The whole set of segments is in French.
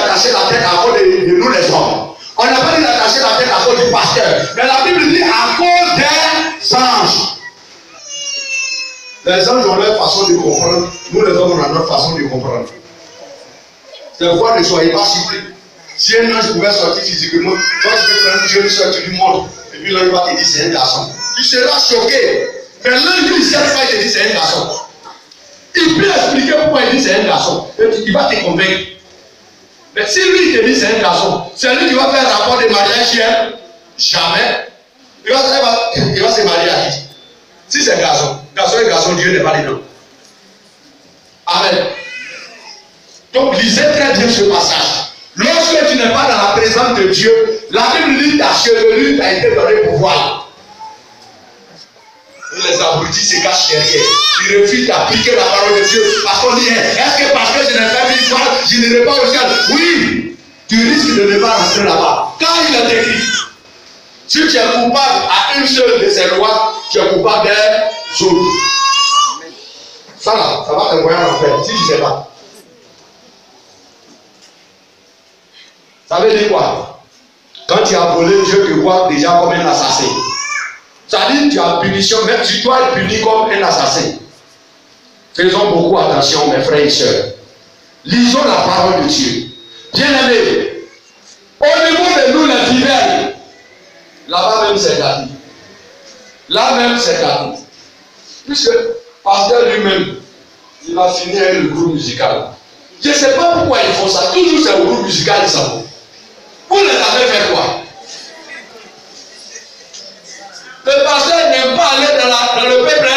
d'attacher la tête à cause de nous les hommes. On n'a pas dit d'attacher la tête à cause du pasteur. Mais la Bible dit à cause des anges. Les anges ont leur façon de comprendre. Nous les hommes, on a notre façon de comprendre. Des fois, ne soyez pas surpris. Si un ange pouvait sortir physiquement, toi tu peux prendre une jeune soeur du monde. Et puis là, il va te dire c'est un garçon. Tu seras choqué. Mais l'ange lui, il sait pas, il te dit c'est un garçon. Il peut expliquer pourquoi il dit c'est un garçon. Et il va te convaincre. Mais si lui il te dit c'est un garçon, c'est lui qui va faire un rapport de mariage hier. Jamais. Il va se marier à qui? Si c'est un garçon, et garçon, Dieu n'est pas dedans. Amen. Donc lisez très bien ce passage. Lorsque tu n'es pas dans la présence de Dieu, la Bible dit ta chevelure t'a été donnée pour voir. Les abrutis se cachent derrière. Ils refusent d'appliquer la parole de Dieu. Parce qu'on dit, est-ce que parce que je n'ai pas mis voir, je n'irai pas au ciel? Oui, tu risques de ne pas rentrer là-bas. Quand il est écrit, si tu es coupable à une seule de ces lois, tu es coupable des autres. Ça là, ça va t'envoyer en enfer, si tu ne sais pas. Ça veut dire quoi? Quand tu as volé, Dieu te voit déjà comme un assassin. Ça dit que tu as punition, mais tu dois être puni comme un assassin. Faisons beaucoup attention, mes frères et sœurs. Lisons la parole de Dieu. Bien-aimés, au niveau de nous les fidèles, là-bas même c'est gâté. Là même c'est gâté. Puisque pasteur lui-même, il a fini avec le groupe musical. Je ne sais pas pourquoi ils font ça. Toujours c'est le groupe musical, ils s'en vont. Vous les avez fait quoi? Le pasteur n'aime pas aller dans le peuple.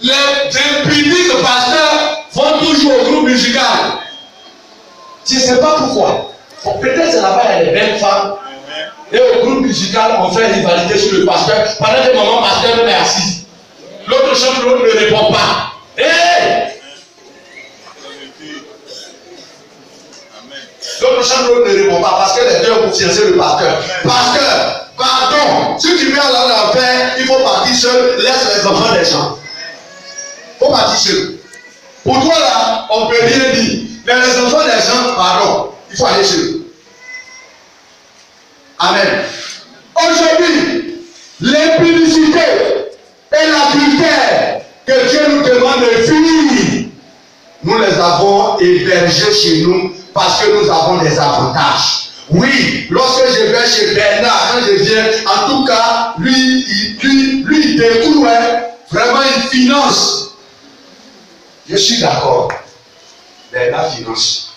Les impudiques pasteurs vont toujours au groupe musical. Je ne sais pas pourquoi. Peut-être c'est là-bas, il y a des belles femmes. Et au groupe musical, on fait rivalité sur le pasteur. Pendant que maman pasteur même est assise. L'autre chante, l'autre ne répond pas. Hey! L'autre chante, l'autre ne répond pas parce que les deux ont confiancé le pasteur. Pasteur! Pardon, si tu mets à l'enfer, il faut partir seul, laisse les enfants des gens. Il faut partir seul. Pour toi là, on ne peut rien dire. Mais les enfants des gens, pardon, il faut aller seul. Amen. Aujourd'hui, l'impudicité et l'adultère que Dieu nous demande de fuir, nous les avons hébergés chez nous parce que nous avons des avantages. Oui, lorsque je vais chez Bernard, quand je viens, en tout cas, lui il découvre, vraiment il finance. Je suis d'accord. Bernard finance.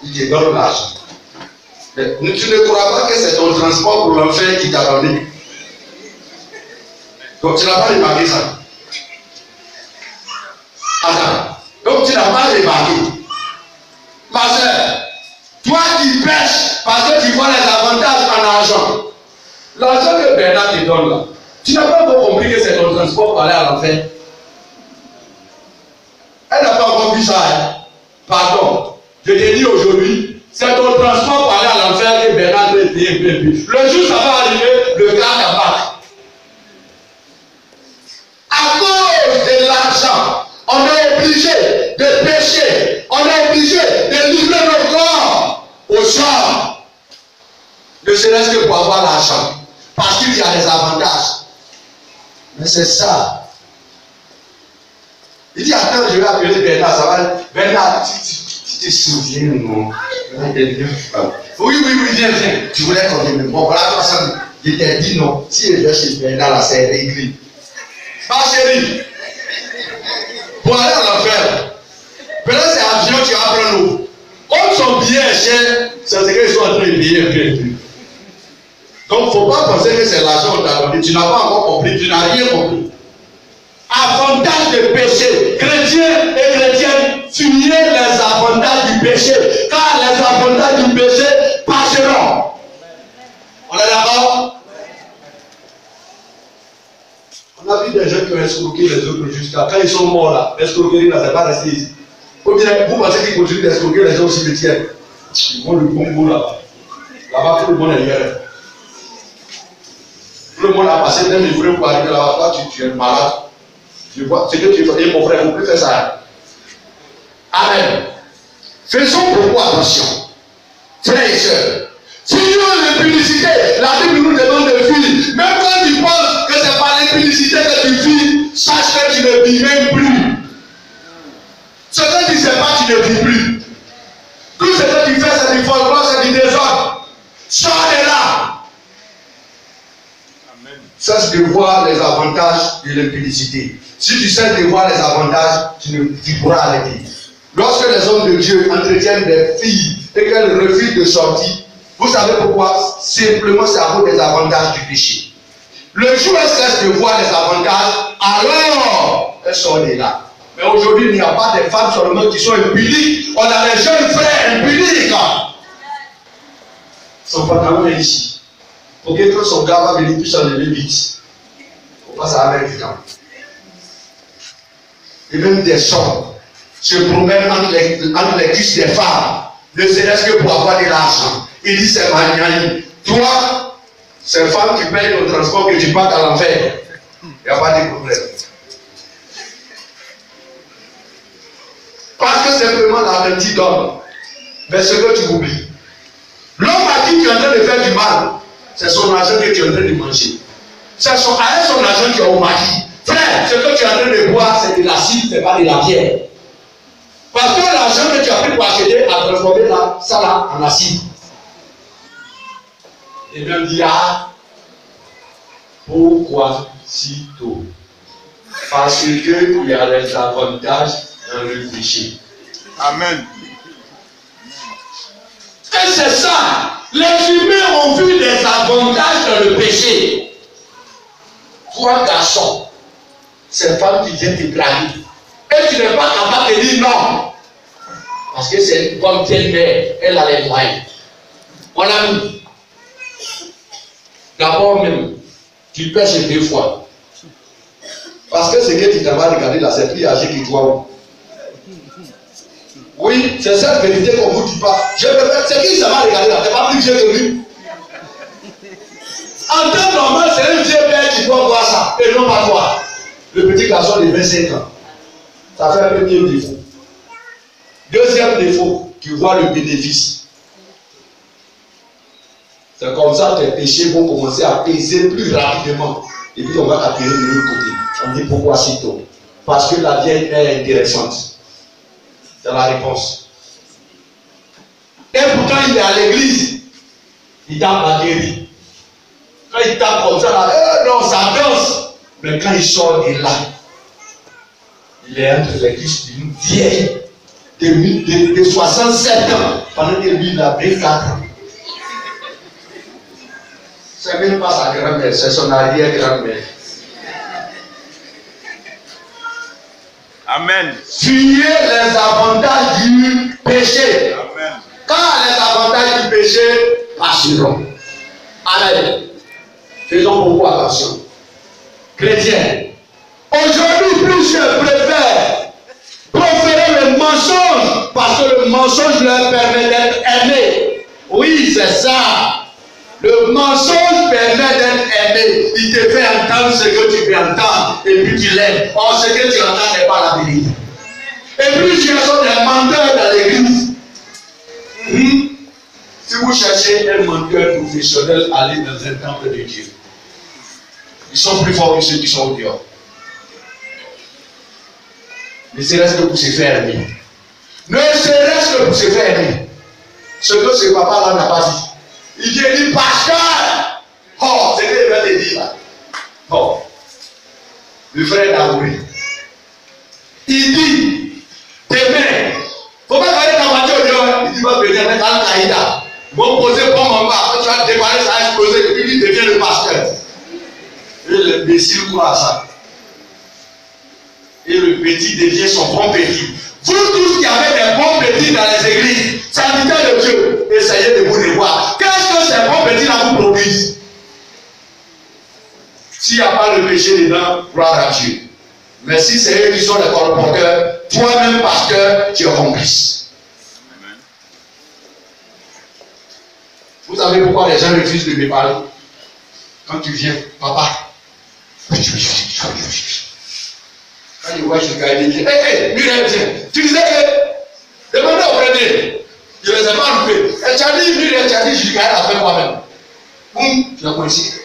Il te donne l'argent. Mais tu ne crois pas que c'est ton transport pour l'enfer qui t'a donné. Donc tu n'as pas remarqué ça. Attends. Donc tu n'as pas remarqué. Ma soeur, toi qui pêches parce que tu vois les avantages en argent. L'argent que Bernard te donne là, tu n'as pas encore compris que c'est ton transport pour aller à l'enfer. Elle n'a pas encore vu ça. Hein? Pardon. Je te dis aujourd'hui, c'est ton transport pour aller à l'enfer que Bernard doit payer. Le jour ça va arriver, le gars t'abat. À cause de l'argent, on est obligé de pécher. On est obligé de livrer nos corps au sort. Ne serait-ce que pour avoir l'argent. Parce qu'il y a des avantages. Mais c'est ça. Il dit, attends, je vais appeler Bernard. Ça va. Bernard, tu te souviens, non? Oui, viens. Tu voulais qu'on vienne. Bon, voilà, toi, ça. Il t'a dit non. Si je vais chez Bernard, là, c'est réglé. Ma chérie, pour aller à l'enfer, peut-être c'est avion, tu vas prendre l'eau. Comme son billet est cher, c'est ce qu'ils sont en train de payer un peu. Donc, il ne faut pas penser que c'est l'argent qu'on t'a donné. Tu n'as pas encore compris, tu n'as rien compris. Avantage de péché. Chrétiens et chrétiennes, fuyez les avantages du péché. Car les avantages du péché passeront. On est d'accord? On a vu des gens qui ont escroqué les autres jusqu'à quand ils sont morts là. L'escroquerie ne s'est pas restée ici. Ou bien vous pensez qu'ils continuent d'escroquer les gens au cimetière? Ils vont le bon bout là-bas. Là-bas, tout le monde est hier. Tout le monde a passé même les vrais pour arriver là-bas. Toi, tu es malade. Je vois ce que tu fais. Et mon frère, vous pouvez faire ça. Amen. Faisons beaucoup attention. Frères et sœurs, si nous avons l'impudicité, la Bible nous demande de fuir. Même quand tu penses que c'est par l'impudicité que tu fuis, sache que tu ne vis même plus. Ce que tu ne sais pas, tu ne vis plus. Tout ce que tu fais, c'est du folklore, c'est du désordre. Sors de là. Amen. Cesse de voir les avantages de l'impudicité. Si tu cesses de voir les avantages, tu pourras arrêter. Lorsque les hommes de Dieu entretiennent des filles et qu'elles refusent de sortir, vous savez pourquoi? Simplement, c'est à cause des avantages du péché. Le jour où elles cessent de voir les avantages, alors elles sortent de là. Mais aujourd'hui, il n'y a pas des femmes seulement qui sont impudiques. On a des jeunes frères impudiques. Son pantalon est ici. Pour que quand son gars va venir, puisse s'enlever vite. On passe à la même temps. Et même des hommes se promènent entre les cuisses des femmes, ne serait-ce que pour avoir de l'argent. Il dit c'est maniaï. Toi, ces femmes qui payent ton transport, que tu partes à l'enfer. Il n'y a pas de problème. Parce que simplement l'appétit donne. Mais ce que tu oublies. L'homme à qui tu es en train de faire du mal, c'est son argent que tu es en train de manger. C'est son argent qui est au maquis. Frère, ce que tu es en train de boire, c'est de l'acide, ce n'est pas de la bière. Parce que l'argent que tu as pris pour acheter a transformé ça là en acide. Et même dit, ah, pourquoi si tôt? Parce qu'il y a des avantages dans le péché. Amen. Et c'est ça. Les humains ont vu des avantages dans le péché. Toi, garçon, ces femmes qui viennent te blaguer. Et tu n'es pas capable de dire non. Parce que c'est comme telle mère, elle a les moyens. Mon ami, d'abord même, tu pêches 2 fois. Parce que ce que tu t'en vas regarder là, c'est plus âgé que toi. Oui, c'est cette vérité qu'on vous dit pas. Je préfère, c'est qui ça va regarder là, c'est pas plus vieux que lui. En temps normal, c'est un vieux père qui doit voir ça, et non pas toi. Le petit garçon de 25 ans. Ça fait un premier défaut. Deuxième défaut, tu vois le bénéfice. C'est comme ça que tes péchés vont commencer à peser plus rapidement. Et puis on va t'appeler de l'autre côté. On dit pourquoi si tôt? Parce que la vieille est intéressante. C'est la réponse. Et pourtant il est à l'église. Il tape la guérie. Quand il tape comme ça, là, non, ça danse. Mais quand il sort de là, il est entre les cuisses d'une vieille de 67 ans, pendant que lui il a 24 ans. C'est même pas sa grand-mère, c'est son arrière-grand-mère. Amen. Fuyez les avantages du péché. Amen. Quand les avantages du péché passeront. Amen. Faisons beaucoup attention. Chrétiens, aujourd'hui, plus je préfère proférer le mensonge parce que le mensonge leur permet d'être aimés. Oui, c'est ça. Le mensonge permet d'être aimé. Il te fait entendre ce que tu veux entendre et puis tu l'aimes. Or, ce que tu entends n'est pas la vérité. Et puis, tu as des menteurs dans l'église. Si vous cherchez un menteur professionnel, allez dans un temple de Dieu. Ils sont plus forts que ceux qui sont au dehors. Ne serait-ce que pour se faire aimer. Ne serait-ce que pour se faire aimer. Ce que ce papa-là n'a pas dit. Il dit, pasteur. Oh, c'est ce qu'il va te dire là. Oh. Le frère d'Amouré. Il dit, demain, faut pas garder ta voiture au dehors. Il dit, va venir avec Al-Qaïda. Ils vont poser comme en bas. Quand tu vas démarrer, ça va exploser. Et puis il devient le pasteur. Et l'imbécile croit à ça. Et le petit devient son bon petit. Vous tous qui avez des bons petits dans les églises, serviteurs de Dieu, essayez de vous les voir. Qu'est-ce que ces bons petits là vous produisent? S'il n'y a pas le péché dedans, gloire à Dieu. Mais si c'est eux qui sont les colporteurs, toi-même pasteur, tu es complice. Vous savez pourquoi les gens refusent de me parler? Quand tu viens, papa. Quand il voit jusqu'à il dit, hé, Mireille, viens. Tu disais que, demandez au premier, je ne les ai pas loupés. Et tu as dit, tu as dit, je gagne la paix moi-même. Boum, tu as coincé.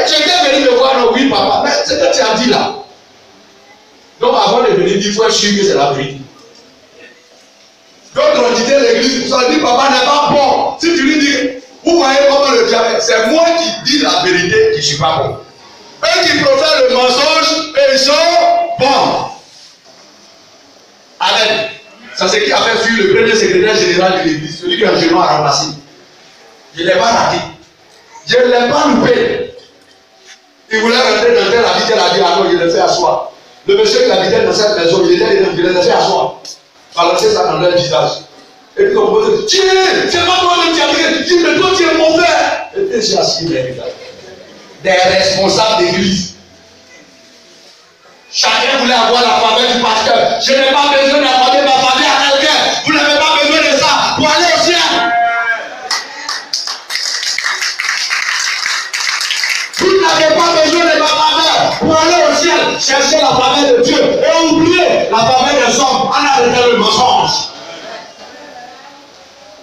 Tu étais venu me voir, non, oui, papa, mais c'est ce que tu as dit là. Donc avant de venir dire, il faut être sûr que c'est la vérité. D'autres ont quitté l'église, ils ont dit, papa n'est pas bon. Si tu lui dis, vous voyez comment le diable, c'est moi qui dis la vérité qui ne suis pas bon. Eux qui profèrent le mensonge, et ils sont bons. Amen. Ça c'est qui a fait fuir le premier secrétaire général de l'église, celui que Angelo a remplacé. Je ne l'ai pas raté. Je ne l'ai pas loupé. Il voulait rentrer dans telle habitude, il a dit, ah non, je l'ai fait asseoir. Le monsieur qui habitait dans cette maison, il les a fait asseoir. Balancer ça dans leur visage. Et puis on me dit, tiens, c'est pas toi-même qui as dit, dis, mais toi tu es mauvais. Et puis j'ai assis les visages. Des responsables d'église. Chacun voulait avoir la faveur du pasteur. Je n'ai pas besoin d'accorder ma faveur à quelqu'un. Vous n'avez pas besoin de ça pour aller au ciel. Vous n'avez pas besoin de ma faveur pour aller au ciel. Cherchez la faveur de Dieu et oubliez la faveur des hommes en arrêtant le mensonge.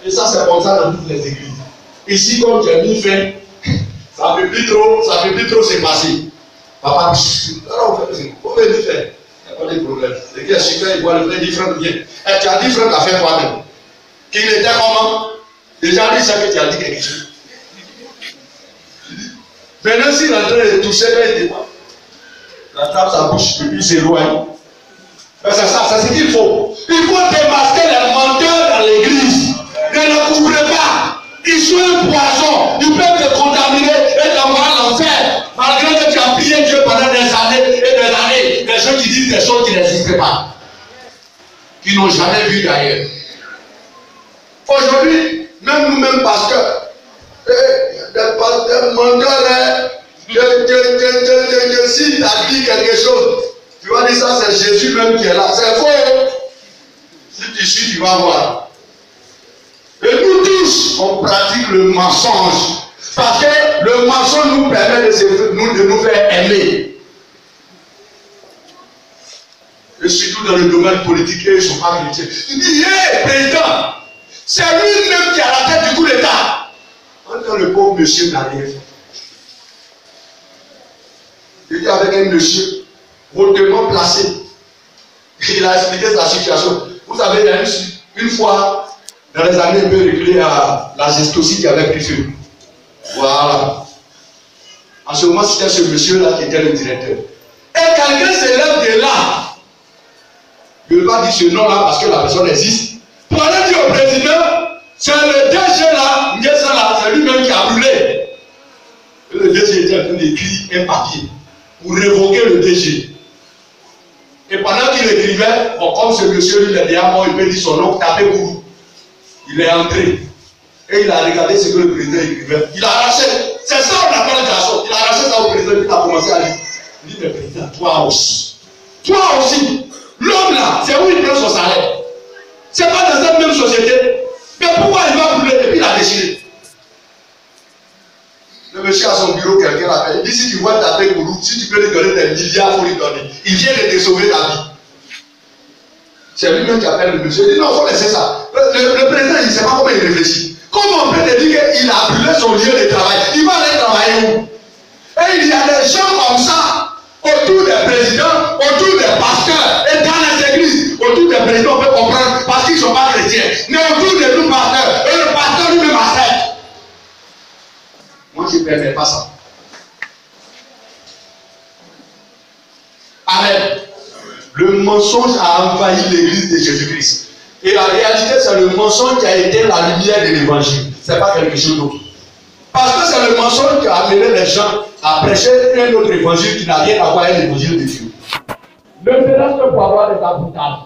Et ça, c'est comme ça dans toutes les églises. Ici, comme j'ai mis fin, ça ne peut plus trop se passer. Papa, alors on veut le faire. Il n'y a pas de problème. Les gars, super, ils voient le vrai différent bien. Et tu as dit, frère, tu as fait toi-même. Qu'il était comment? Déjà, dit ça que tu as dit quelque chose. Maintenant, s'il est en train de toucher, il était la trappe sa bouche, et puis il s'éloigne. C'est ça, c'est ce qu'il faut. Il faut démasquer les menteurs dans l'église. Ne le couvrez pas. Ils sont un poison. Ils peuvent te contaminer et t'envoyer à l'enfer. Malgré que tu as prié Dieu pendant des années et des années. Des gens qui disent des choses qui n'existent pas. Qui n'ont jamais vu d'ailleurs. Aujourd'hui, même nous-mêmes pasteurs, des pasteurs menteurs, si tu as dit quelque chose, tu vas dire ça, c'est Jésus même qui est là. C'est faux. Si tu suis, tu vas voir. Et nous tous, on pratique le mensonge. Parce que le mensonge nous permet de nous faire aimer. Et surtout dans le domaine politique, ils ne sont pas chrétiens. Il dit, hé, président, c'est lui-même qui est à la tête du coup d'État. Quand le pauvre monsieur n'a rien fait. Il était avec un monsieur hautement placé. Il a expliqué sa situation. Vous savez, il y a une fois, dans les années un peu reculées, à la gestosie qui avait pris feu. Voilà. En ce moment, c'était ce monsieur-là qui était le directeur. Et quelqu'un se lève de là. Je ne vais pas dire ce nom-là parce que la personne existe. Pour aller dire au président, c'est le DG là, c'est lui-même qui a brûlé. Et le DG était en train d'écrire un papier pour révoquer le DG. Et pendant qu'il écrivait, comme ce monsieur lui est déjà mort, il peut dire son nom, taper Gourou. Il est entré. Et il a regardé ce que le président écrivait. Il a arraché. C'est ça on appelle le garçon. Il a arraché ça au président. Il a commencé à lire. Il dit, mais président, toi aussi. Toi aussi. L'homme là, c'est où il prend son salaire. C'est pas dans cette même société. Mais pourquoi il va brûler et puis il a déchiré? Le monsieur à son bureau, quelqu'un l'appelle. Il dit, si tu vois taper Gourou, si tu peux lui donner des milliards, il faut lui donner. Il vient de te sauver la vie. C'est lui-même qui appelle le monsieur. Il dit, non, il faut laisser ça. Le président, il ne sait pas comment il réfléchit. Comment on peut te dire qu'il a brûlé son lieu de travail? Il va aller travailler où? Et il y a des gens comme ça, autour des présidents, autour des pasteurs, et dans les églises, autour des présidents, on peut comprendre, parce qu'ils ne sont pas chrétiens. Mais autour de nous, pasteurs, et le pasteur lui-même accepte. Moi, je ne permets pas ça. Amen. Le mensonge a envahi l'église de Jésus-Christ. Et la réalité, c'est le mensonge qui a été la lumière de l'évangile. Ce n'est pas quelque chose d'autre. Parce que c'est le mensonge qui a amené les gens à prêcher un autre évangile qui n'a rien à voir avec l'évangile de Dieu. Ne serait-ce que pour avoir des avantages.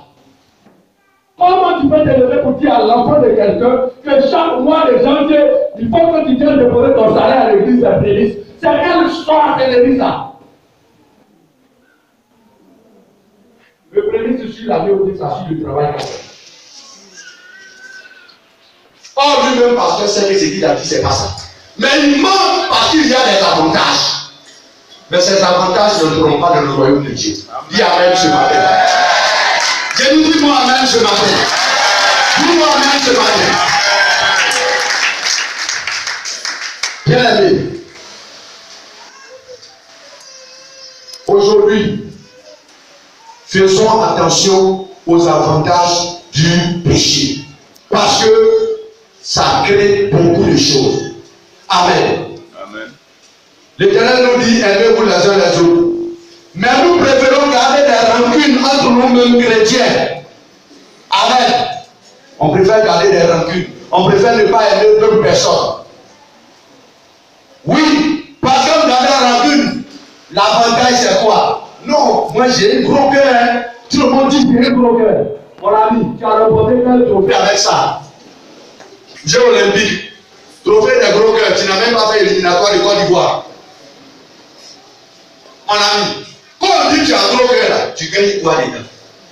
Comment tu peux te lever pour dire à l'enfant de quelqu'un que chaque mois de janvier, il faut que tu viennes déposer ton salaire à l'église de Félix? C'est quelle histoire c'est de ça? Le premier sur la vie où il s'agit du travail. Or, lui-même, pasteur, sait que ce qu'il a dit, c'est pas ça. Mais il ment parce qu'il y a des avantages. Mais ces avantages ne seront pas dans le royaume de Dieu. Dis Amen ce matin. Je nous dis moi Amen ce matin. Dis-moi même ce matin. Bien aimé. Aujourd'hui, faisons attention aux avantages du péché. Parce que ça crée beaucoup de choses. Amen. Amen. L'Éternel nous dit, aimez-vous les uns les autres. Mais nous préférons garder des rancunes entre nous-mêmes chrétiens. Amen. On préfère garder des rancunes. On préfère ne pas aimer d'autres personnes. Oui, parce que dans la rancune, l'avantage c'est quoi? Non, moi j'ai un gros cœur. Hein. Tout le monde dit que j'ai un gros cœur. Mon ami, tu as remporté quel trophée avec ça? Jeux olympiques. Trophée des gros cœurs. Tu n'as même pas fait éliminatoire de Côte d'Ivoire. Mon ami, quand on dit que tu as un gros cœur là, tu gagnes quoi dedans?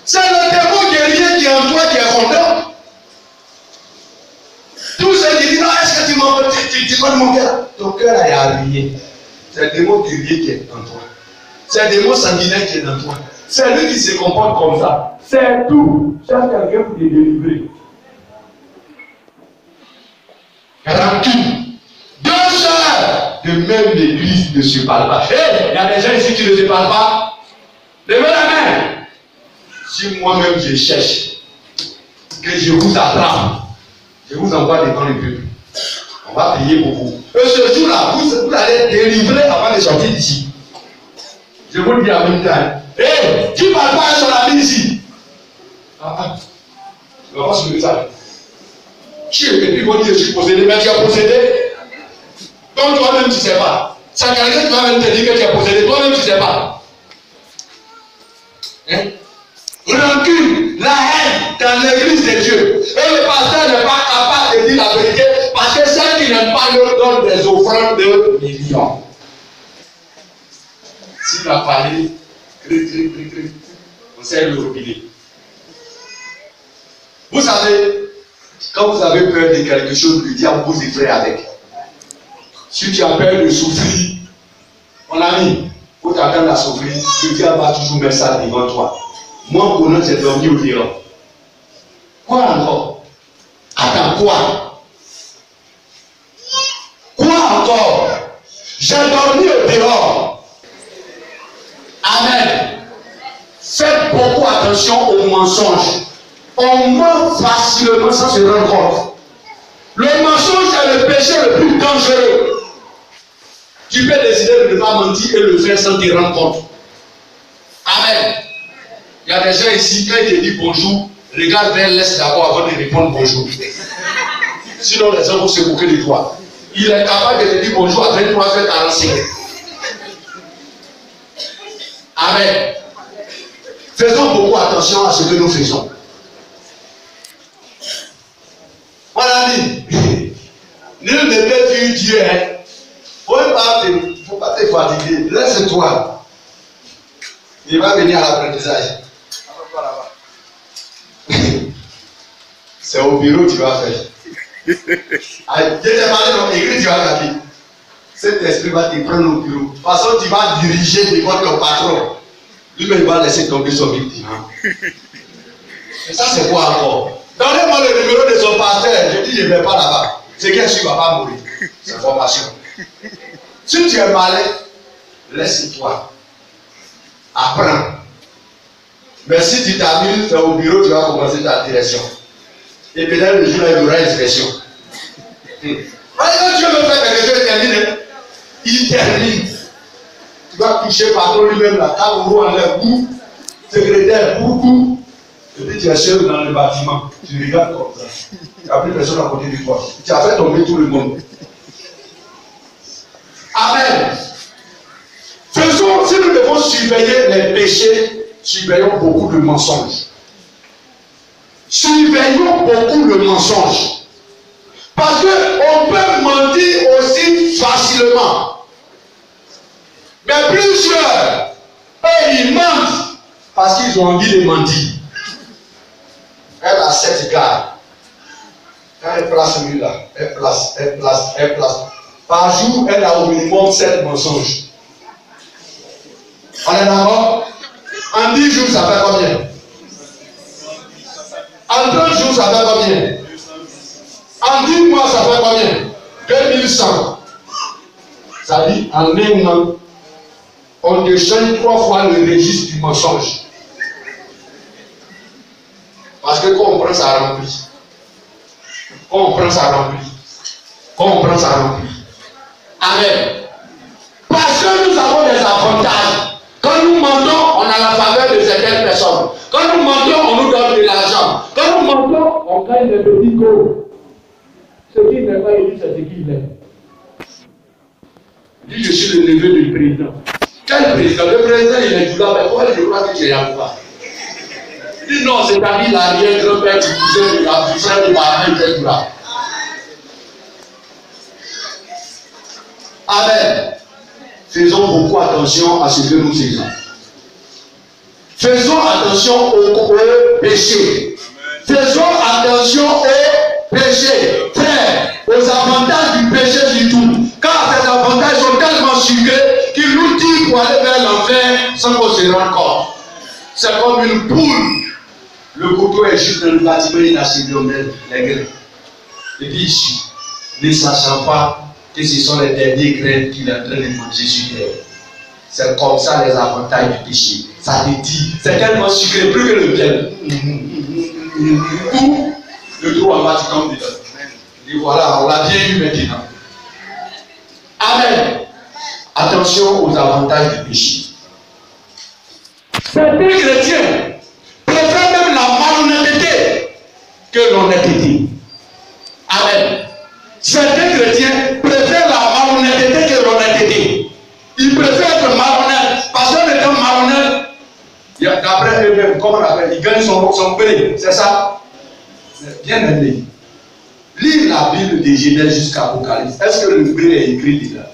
C'est le démon guerrier qui est en toi qui est content. Tous ceux qui disent, non, est-ce que tu connais mon cœur? Ton cœur est arrivé. C'est le démon guerrier qui est en toi. C'est le démon sanguinaire qui est en toi. C'est lui qui se comporte comme ça. C'est tout. Cherche quelqu'un pour te délivrer. Rancune. Deux sœurs de même l'église ne se parlent pas. Hé, il y a des gens ici qui ne se parlent pas. Levez la main. Si moi-même je cherche, que je vous attrape, je vous envoie devant le peuple. On va payer beaucoup. Et ce jour-là, vous allez être délivré avant de sortir d'ici. Je vous le dis en même temps. Hé, tu ne parles pas à son ami ici. Tu vas pas se ça. Qui est venu pour dire que je suis possédé, mais tu as possédé. Donc toi-même tu ne sais pas. Ça quelqu'un qui va même te dire que tu as possédé, toi-même tu ne sais pas. Hein? Rancune, la haine dans l'église de Dieu. Et le pasteur n'est pas capable de dire la vérité parce que ceux qui n'aiment pas leur donnent des offrandes de millions. S'il a parlé, on sait le repiler. Vous savez, quand vous avez peur de quelque chose, le diable vous effraie avec. Si tu as peur de souffrir, mon ami, pour t'attendre à souffrir, le diable va toujours mettre ça devant toi. Moi, pour nous, j'ai dormi au dehors. Quoi encore? Attends, quoi? Quoi encore? J'ai dormi au dehors. Amen. Faites beaucoup attention aux mensonges. On ment facilement sans se rendre compte. Le mensonge est le péché le plus dangereux. Tu peux décider de ne pas mentir et le faire sans te rendre compte. Amen. Il y a des gens ici, quand ils te disent bonjour, regarde vers l'est d'abord avant de répondre bonjour. Sinon, les gens vont se moquer de toi. Il est capable de te dire bonjour à 23h45. Amen. Faisons beaucoup attention à ce que nous faisons. Mon ami, nul ne peut fuir Dieu. Il ne faut pas te fatiguer. Laisse-toi. Il va venir à l'apprentissage. C'est au bureau que tu vas faire. Je t'ai parlé dans l'église, tu vas regarder. Cet esprit va te prendre au bureau. De toute façon, tu vas diriger devant ton patron. Lui-même, il va laisser tomber son victime. Et ça, c'est quoi encore? Donnez-moi le numéro de son pasteur. Je dis, je ne vais pas là-bas. C'est qu'un ne va pas mourir. C'est formation. Si tu es malin, laisse-toi. Apprends. Mais si tu t'amuses, c'est au bureau, tu vas commencer ta direction. Et peut-être le jour-là, il y aura une inspection. Quand Dieu veut faire quelque chose, il termine. Il termine. Tu vas toucher patron lui-même la table, en l'air, boum, secrétaire, boum. Et puis tu es seul dans le bâtiment. Tu regardes comme ça. Il n'y a plus personne à côté de toi. Tu as fait tomber tout le monde. Amen. Faisons, si nous devons surveiller les péchés, surveillons beaucoup de mensonges. Surveillons beaucoup de mensonges. Parce qu'on peut mentir aussi facilement. Mais plusieurs, eux, ils mentent parce qu'ils ont envie de mentir. Elle a 7 gars. Quand elle place celui-là, elle place. Par jour, elle a au minimum 7 mensonges. On est d'accord? En 10 jours, ça fait combien? En En 30 jours, ça fait combien? En 10 mois, ça fait combien? 2100. Ça dit, en un an, on te change 3 fois le registre du mensonge. Parce que quand on prend, ça remplit. Quand on prend, ça remplit. Quand on prend, ça remplit. Amen. Parce que nous avons des avantages. Quand nous mentons, on a la faveur de certaines personnes. Quand nous mentons, on nous donne de l'argent. Quand nous mentons, on gagne des petits cours. Ce qui n'est pas élu, c'est ce qu'il est. Il dit, je suis le neveu du président. Quel président? Le président, il est du là, mais pourquoi je crois que tu es là pas? Il dit, non, c'est-à-dire l'arrière-grand-père du cousin du frère de ma mère, du là. Amen. Faisons beaucoup attention à ce que nous faisons. Faisons attention au péché. Faisons attention au péché. Frère, aux avantages du péché du tout. Car ces avantages sont tellement sucrés qu'ils nous tirent pour aller vers l'enfer sans qu'on se rende compte. C'est comme une poule. Le couteau est juste dans le bâtiment, il a suivi les grains. Et puis ici, ne sachant pas que ce sont les derniers grains qu'il est en train de manger sur terre. C'est comme ça les avantages du péché. Ça te dit, c'est tellement sucré, plus que le miel. Le trou en bas, tu tombes dedans. Et voilà, on l'a bien eu maintenant. Amen. Attention aux avantages du péché. Certains chrétiens préfèrent même la malhonnêteté que l'honnêteté. Amen. Certains chrétiens préfèrent la malhonnêteté que l'honnêteté. Ils préfèrent être malhonnêtes. Parce qu'en étant malhonnête, d'après eux-mêmes, comment on appelle, ils gagnent son prix. C'est ça? Bien aimé. Lire la Bible de Genèse jusqu'à Apocalypse. Est-ce que le prix est écrit dedans?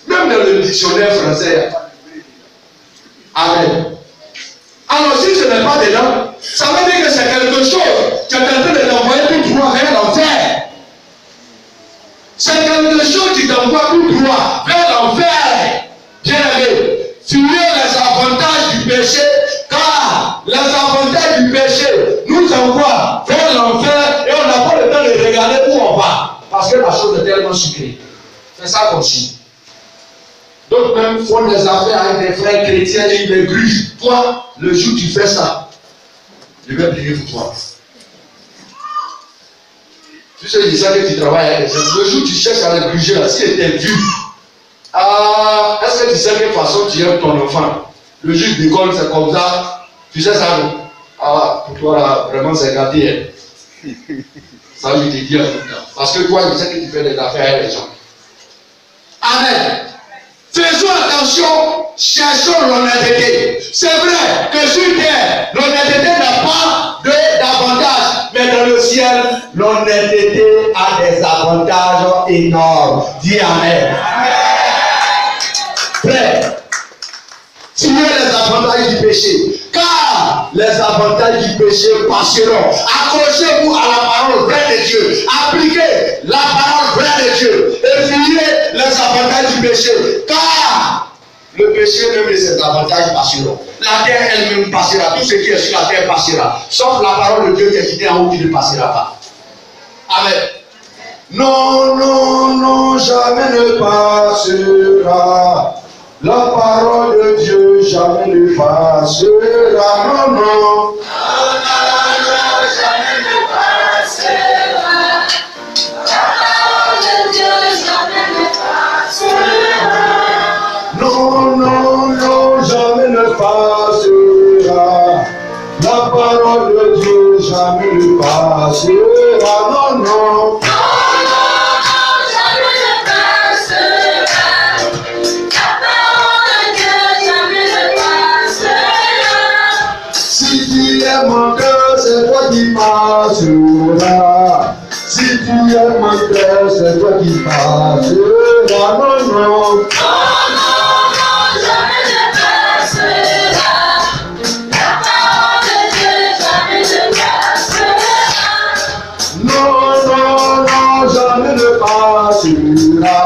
Même dans le dictionnaire français. Amen. Alors si ce n'est pas dedans, ça veut dire que c'est quelque chose qui est en train de t'envoyer tout droit vers l'enfer. C'est quelque chose qui t'envoie tout droit vers l'enfer. Bien aimé, fuyez les avantages du péché, car les avantages du péché nous envoient vers l'enfer et on n'a pas le temps de regarder où on va. Parce que la chose est tellement sucrée. C'est ça comme si. D'autres même font des affaires avec des frères chrétiens et ils les grugent. Toi, le jour où tu fais ça, je vais prier pour toi. Tu sais, je sais que tu travailles avec des gens. Le jour où tu cherches à les gruger, là, si elle t'est vu, est-ce que tu sais de quelle façon tu aimes ton enfant? Le juge d'école, c'est comme ça. Tu sais ça, non? Ah, pour toi, là, vraiment, c'est gâté. Ça, je te dis en tout cas. Parce que toi, je sais que tu fais des affaires avec les gens. Amen. Faisons attention, cherchons l'honnêteté. C'est vrai que sur terre, l'honnêteté n'a pas d'avantage, mais dans le ciel, l'honnêteté a des avantages énormes. Dis Amen. Frère, tirez les avantages du péché, car les avantages du péché passeront. Accrochez-vous à la parole vraie de Dieu. Appliquez la parole vraie de Dieu. Et fuyez les avantages du péché, car le péché même et ses avantages passeront. La terre elle-même passera. Tout ce qui est sur la terre passera. Sauf la parole de Dieu qui est quittée en haut qui ne passera pas. Amen. Non, non, non, jamais ne passera. La parole de Dieu jamais ne passera. Non, non. Non, non, jamais ne passera. La parole de Dieu jamais ne passera. Non, non, non, jamais ne passera. La parole de Dieu jamais ne passera. Non, non. Mon cœur, c'est toi qui passeras. Si tu es mon cœur, c'est toi qui passeras. Non, non. Non, non, jamais ne passera. La parole de Dieu jamais ne passera. Non, non, non, jamais ne passera.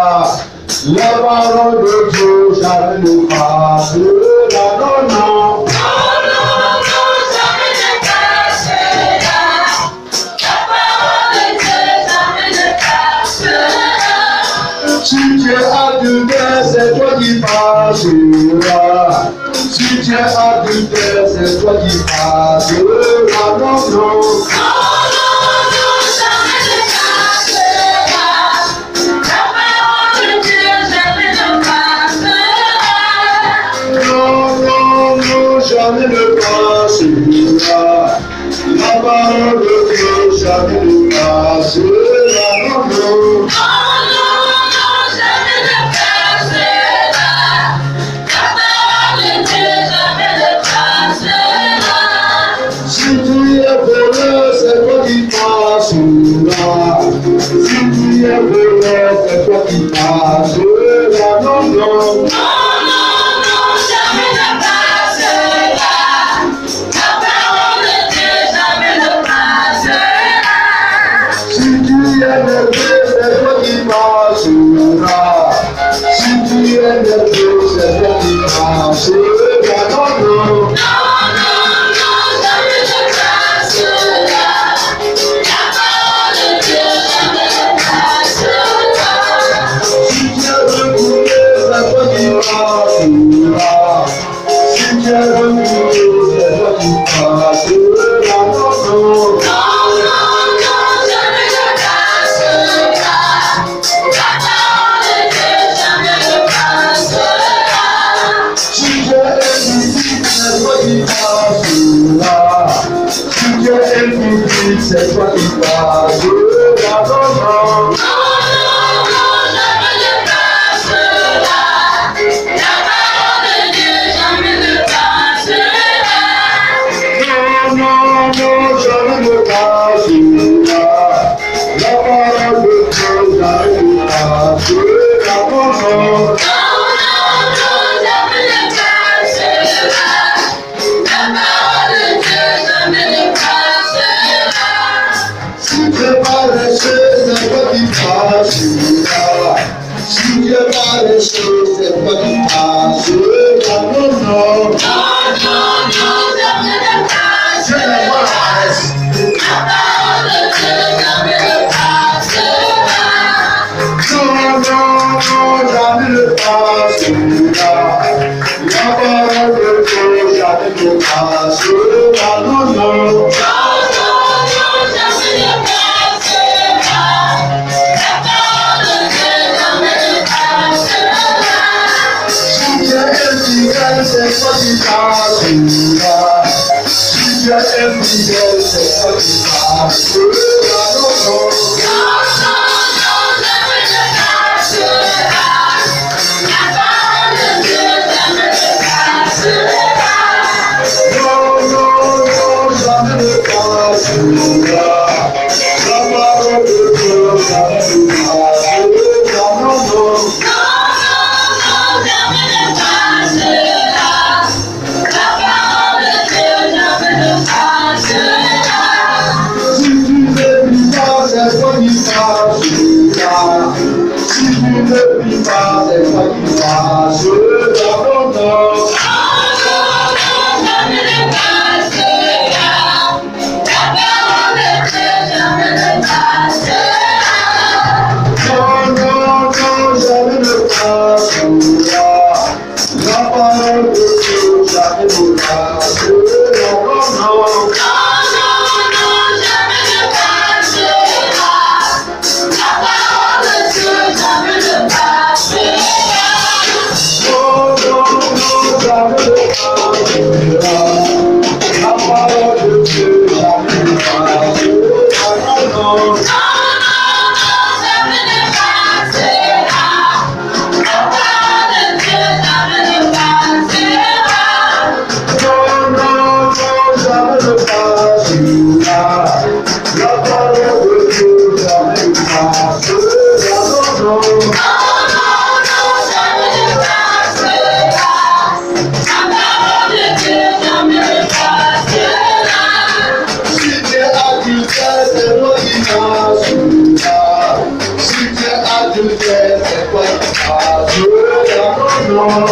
La parole de Dieu jamais ne passera. Non, non. Jamais ne passera. La parole de Dieu jamais ne passera. Non, non. Jamais ne passera. La parole de Dieu jamais ne passera. Si tu es voleur, c'est toi qui passeras. Si tu es voleur, c'est toi qui passeras. Non, non. Si tu es nerveux, c'est toi qui passeras. Non, non. Jamais ne passera. La parole de Dieu jamais ne passera. Si tu es reculé, c'est toi qui passeras. Si tu es reculé, c'est toi qui passeras. Non, non. Jamais ne passera. La parole de Dieu jamais ne passera. Si tu es impudent, c'est toi qui passeras. Si tu es impudent, c'est toi qui passeras. Non, non. Jamais ne passera. La parole de Dieu jamais ne passera. Non, jamais ne passera. La parole de Dieu jamais ne passera. Non, non. Jamais ne passera. La parole de Dieu jamais ne passera. Si tu es paresseux, c'est toi qui passeras. Si tu es paresseux, c'est toi qui passeras. Non, non. Jamais ne passera. La parole de Dieu jamais ne passera. Non, jamais ne passera. La parole de Dieu jamais ne passera. Non, non. Jamais ne passera. La parole de Dieu jamais ne passera. Si tu es infidèle, c'est toi qui passeras. Si tu es infidèle, c'est toi qui passeras. Non, non. Jamais ne passera. La parole de Dieu jamais ne passera. Non, jamais ne passera. La parole de Dieu jamais ne passera. Non, non. Jamais ne passera. La parole de Dieu jamais ne passera. Si tu ne vis pas, c'est toi qui passeras. Si tu ne vis pas, c'est toi qui passeras. Non, non. Jamais ne passera. La parole de Dieu jamais ne passera. Non, jamais ne passera. La parole de Dieu jamais ne passera. Non, non. Jamais ne passera. La parole de Dieu jamais ne passera. Non, jamais ne passera. La parole de Dieu jamais ne passera. Non, non. Jamais ne passera. La parole de Dieu jamais ne passera. Non, jamais ne passera. La parole de Dieu jamais ne passera. Non, non. Jamais ne passera. La parole de Dieu jamais ne passera. Si tu es adultère, c'est toi qui passeras. Si tu es adultère, c'est toi qui passeras. Non, non.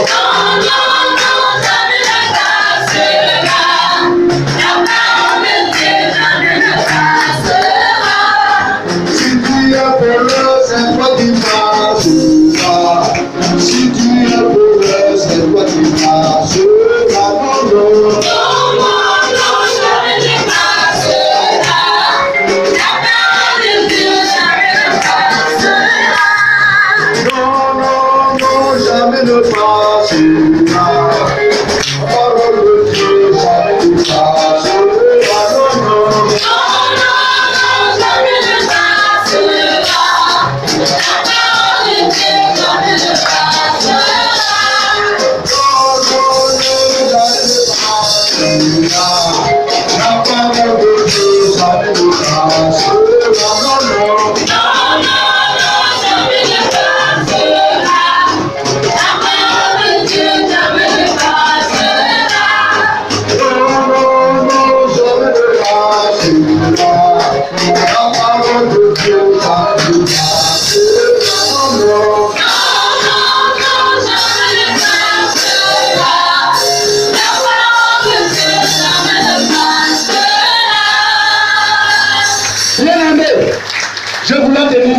Jamais ne passera. La parole de Dieu jamais ne passera. Si tu es voleur, c'est toi qui passeras. Si tu es voleur, c'est toi qui passeras. Non, non. Jamais ne passera.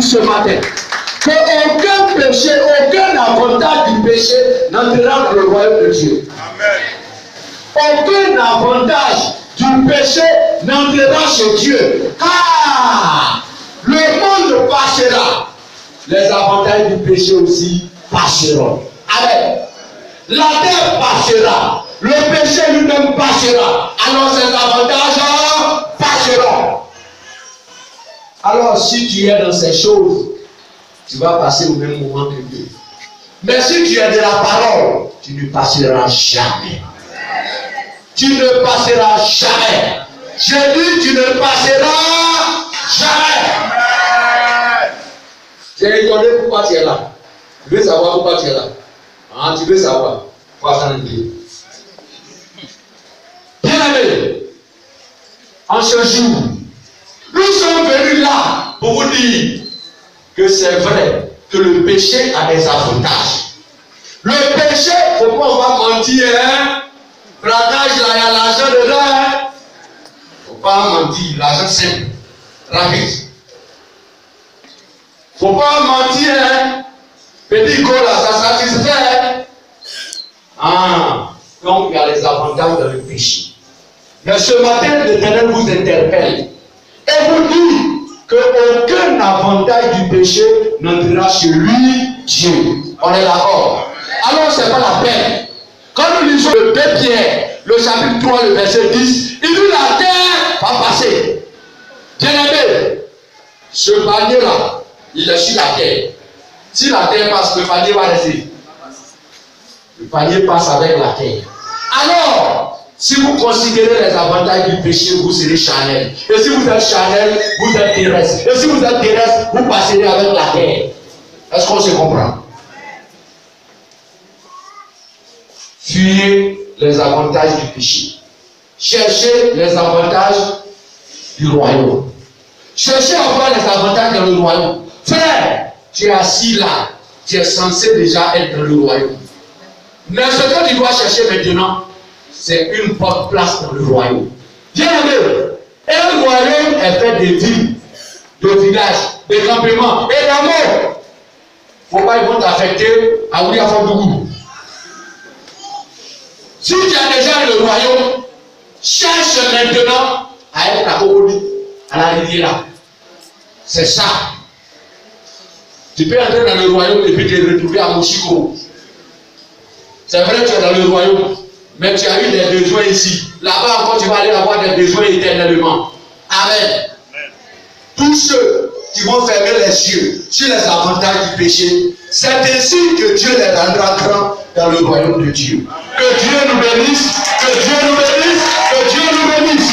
ce matin qu'aucun péché, aucun avantage du péché n'entrera dans le royaume de Dieu. Amen. Aucun avantage du péché n'entrera chez Dieu. Car le monde passera. Les avantages du péché aussi passeront. Amen. La terre passera. Le péché lui-même passera. Alors ses avantages passeront. Alors si tu es dans ces choses, tu vas passer au même moment que Dieu. Mais si tu es de la parole, tu ne passeras jamais. Tu ne passeras jamais. Je dis, tu ne passeras jamais. J'ai étonné pourquoi tu es là. Tu veux savoir pourquoi tu es là. Ah, tu veux savoir. Pourquoi ça ne dit. Bien aimé, en ce jour, nous sommes venus là pour vous dire que c'est vrai que le péché a des avantages. Le péché, il ne faut pas mentir, hein. Braquage, là, il y a l'argent dedans, hein. Il ne faut pas mentir, l'argent simple, rapide. Il ne faut pas mentir, hein. Petit go là, ça satisfait, hein. Ah, donc il y a les avantages dans le péché. Mais ce matin, l'Éternel vous interpelle et vous dit qu'aucun avantage du péché n'entrera chez lui, Dieu. On est d'accord? Alors c'est pas la peine. Quand nous lisons le 2 Pierre, le chapitre 3, le verset 10, il dit la terre va passer. Bien aimé, ce panier-là, il est sur la terre. Si la terre passe, le panier va rester. Le panier passe avec la terre. Alors, si vous considérez les avantages du péché, vous serez charnel. Et si vous êtes charnel, vous êtes terrestre. Et si vous êtes terrestre, vous passerez avec la terre. Est-ce qu'on se comprend? Fuyez les avantages du péché. Cherchez les avantages du royaume. Cherchez à avoir les avantages dans le royaume. Frère, tu es assis là. Tu es censé déjà être dans le royaume. Mais ce que tu dois chercher maintenant, c'est une bonne place dans le royaume. Bien aimé, un royaume est fait de villes, de villages, de campements et d'amour. Il ne faut pas qu'ils vont t'affecter à Ouliafondougou. Si tu as déjà le royaume, cherche maintenant à être à Cocody, à la rivière. C'est ça. Tu peux entrer dans le royaume et puis te retrouver à Moshiko. C'est vrai que tu es dans le royaume, mais tu as eu des besoins ici. Là-bas encore, tu vas aller avoir des besoins éternellement. Amen. Tous ceux qui vont fermer les yeux sur les avantages du péché, c'est ainsi que Dieu les rendra grands dans le royaume de Dieu. Que Dieu nous bénisse, que Dieu nous bénisse, que Dieu nous bénisse.